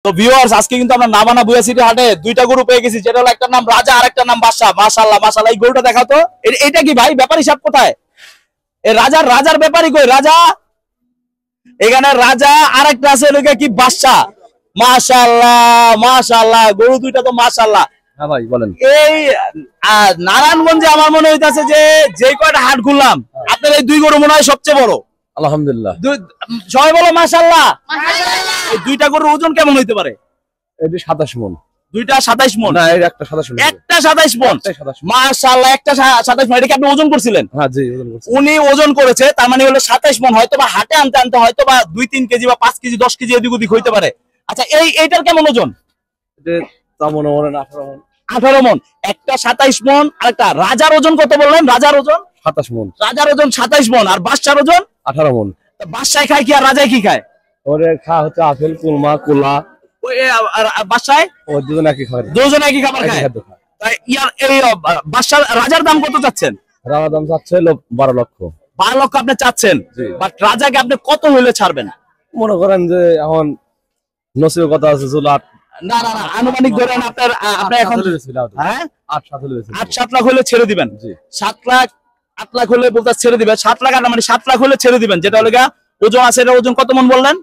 তো ভিউয়ার্স, আজকে কিন্তু আমরা নাবানা বুয়া সিটি হাটে দুইটা গরু পেয়ে গেছি, যেটা হলো একটার নাম রাজা আর একটার নাম বাদশা। মাশাআল্লাহ মাশাআল্লাহ, এই গরুটা দেখাও তো। এটা কি ভাই, ব্যাপারী সাহেব কোথায়? এই রাজার ব্যাপারী কই? রাজা এখানে, রাজা আর একটা আছে লোকে কি বাদশা। মাশাআল্লাহ মাশাআল্লাহ, গরু দুইটা তো মাশাআল্লাহ। হ্যাঁ ভাই বলেন। এই নারায়ণগঞ্জে আমার মনে হইতাছে যে কয়টা হাট ঘুরলাম, আপনার এই দুই গরু মনে হয় সবচেয়ে বড়। আলহামদুলিল্লাহ, সবাই বলো মাশাআল্লাহ। এই দুইটা গরুর ওজন কেমন হইতে পারে? এটি 27 মণ। দুইটা 27 মণ? না, এর একটা 27 মণ। একটা 27 মণ? মাশাআল্লাহ, একটা 27 মণ। এটা কি আপনি ওজন করছিলেন? হ্যাঁ জি, ওজন করছি। উনি ওজন করেছে, তার মানে হলো 27 মণ। হয়তোবা হাটে আনতে হয়তোবা 2-3 কেজি বা 5 কেজি 10 কেজি এদিক ওদিক হইতে পারে। আচ্ছা, এইটার কেমন ওজন? এটা তা মনে হয় 18 মণ। 18 মণ। একটা 27 মণ, আরেকটা রাজার ওজন কত বললেন? রাজার ওজন 27 মণ। রাজার ওজন 27 মণ, আর বাদশার ওজন 18 মণ। বাদশায় খায় কি আর রাজায় কি খায়? ওরে খাওয়া হচ্ছে আপেল, কুলমা, কোলা। ওই বাদশায় ও দুজন একই খায়। দুজন একই খাবার খায়। তাই ইয়ার এই বাদশার রাজার দাম কত চাচ্ছেন? রাজার দাম চাচ্ছে 12 লক্ষ। 12 লক্ষ আপনি চাচ্ছেন, বাট রাজাকে আপনি কত হইলে ছাড়বেন? মনে করেন যে এখন নসিবের কথা আছে, জুলাট। না না না, আনুমানিক ধরেন আপনার এখন হ্যাঁ 8-7 লাখ হলে ছেড়ে দিবেন। 7 লাখ 8 লাখ হলে বলতে ছেড়ে দিবেন। 7 লাখ আর মানে 7 লাখ হলে ছেড়ে দিবেন। যেটা হলো ওজন আছে, এটা ওজন কত মণ বললেন?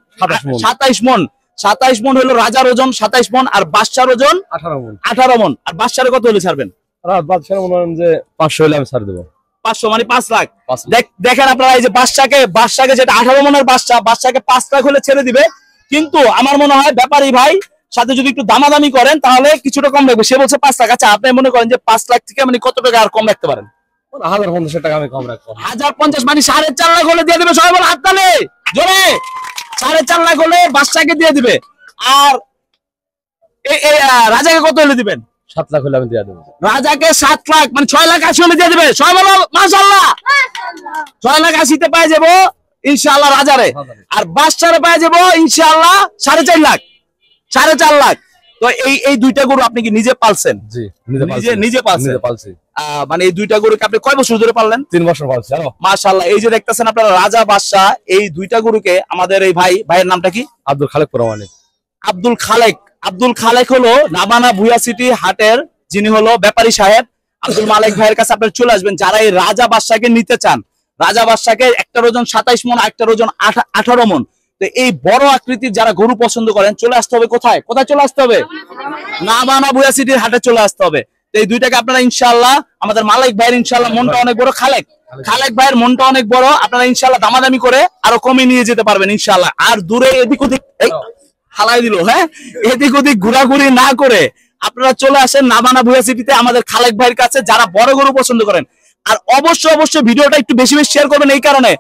27 মণ। 27 মণ হলো রাজার ওজন 27 মণ, আর বাদশার ওজন 18 মণ। 18 মণ। আর বাদশারে কত হলে ছাড়বেন? বাদশার মনে করেন যে 500 হলে আমি ছাড় দেব। 500 মানে 5 লাখ। দেখেন আপনারা, এই যে বাদশাকে যেটা 18 মণের বাদশাকে 5 লাখ হলে ছেড়ে দিবে। কিন্তু আমার মনে হয় ব্যাপারী ভাই সাথে যদি একটু দামাদামি করেন তাহলে কিছুটা কম লাগবে। সে বলছে 5 লাখ। আচ্ছা, আপনি মনে করেন যে 5 লাখ থেকে মানে কত টাকা আর কম রাখতে পারেন? 1050 টাকা আমি কম রাখবো। 1050 মানে 4.5 লাখ হলে দিয়ে দিবে। সবাই বলে হাততালি জোরে। 4.5 লাখ হলে বাদশাকে দিয়ে দিবে। আর এই রাজাকে কত হলে দিবেন? 7 লাখ হলে আমি দিয়ে দেবো। রাজাকে 7 লাখ মানে 6 লাখ 80 হলে দিয়ে দিবে। সবাই বলো মাশাআল্লাহ। 6 লাখ 80 তে পেয়ে যাবো ইনশাআল্লাহ রাজারে, আর বাদশারে পেয়ে যাবো ইনশাআল্লাহ 4.5 লাখ। 4.5 লাখ। তো এই দুইটা গরু আপনি কি নিজে পালছেন? জি, নিজে পালছি। মানে এই দুইটা গরুকে আপনি কয় বছর ধরে পাললেন? 3 বছর পালছি। মাশাআল্লাহ। এই যে দেখতেছেন আপনারা রাজা বাদশা, এই দুইটা গরুকে আমাদের এই ভাইয়ের নামটা কি? আব্দুল খালেক প্রমাণিক। আব্দুল খালেক হলো নাবানা ভুয়া সিটি হাটের যিনি হলো ব্যাপারী সাহেব। আব্দুল মালিক ভাইয়ের কাছে আপনারা চলে আসবেন যারা এই রাজা বাদশাকে নিতে চান। রাজা বাদশাকে একটার ওজন 27 মণ, একটার ওজন 18 মণ। তো এই বড় আকৃতির যারা গরু পছন্দ করেন চলে আসতে হবে কোথায় চলে আসতে হবে? নাবানা ভুয়া সিটির হাটে চলে আসতে হবে। তো এই দুইটাকে আপনারা ইনশাআল্লাহ, আমাদের মালিক ভাইয়ের ইনশাআল্লাহ মনটা অনেক বড়, খালেক ভাইয়ের মনটা অনেক বড়, আপনারা ইনশাআল্লাহ দামাদামি করে আরো কমে নিয়ে যেতে পারবেন ইনশাআল্লাহ। আর দূরে এদিক ওদিক হালাই দিল, হ্যাঁ, এদিক ওদিক ঘোরাঘুরি না করে আপনারা চলে আসেন নাবানা ভুয়া সিটিতে আমাদের খালেক ভাইয়ের কাছে, যারা বড় গরু পছন্দ করেন। আর অবশ্যই ভিডিওটা একটু বেশি শেয়ার করবেন। এই কারণে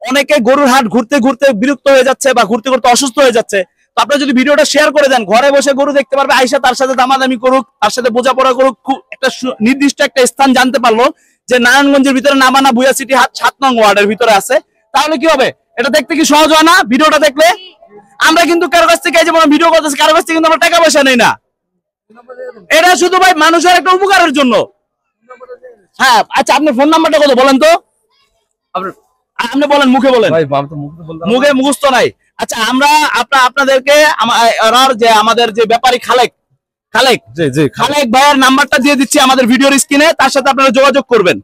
অনেকে গরুর হাট ঘুরতে বিরক্ত হয়ে যাচ্ছে বা ঘুরতে অসুস্থ হয়ে যাচ্ছে। তো আপনারা যদি ভিডিওটা শেয়ার করে দেন, ঘরে বসে গরু দেখতে পারবে, আয়সা তার সাথে দামাদামি করুক, তার সাথে বোঝাপড়া করুক, একটা নির্দিষ্ট একটা স্থান জানতে পারলো যে নারায়ণগঞ্জের ভিতরে নাবানা ভুয়া সিটি হাট 7 নং ওয়ার্ডের ভিতরে আছে। তাহলে কি হবে? এটা দেখতে কি সহজ হয় না? ভিডিওটা দেখলে আমরা কিন্তু কারো কাছ থেকে ভিডিও করতেছি, কারো কাছ থেকে কিন্তু আমরা টাকা পয়সা নেই না। এটা শুধু ভাই মানুষের একটা উপকারের জন্য। হ্যাঁ, আচ্ছা, আপনার ফোন নাম্বারটা কত বলেন তো? আপনি বলেন, মুখে বলেন। মুখে মুখস্থ নাই। আচ্ছা, আমরা আপনাদেরকে আমাদের যে ব্যাপারী খালেক ভাইয়ের নাম্বারটা দিয়ে দিচ্ছি আমাদের ভিডিওর স্ক্রিনে। তার সাথে আপনারা যোগাযোগ করবেন।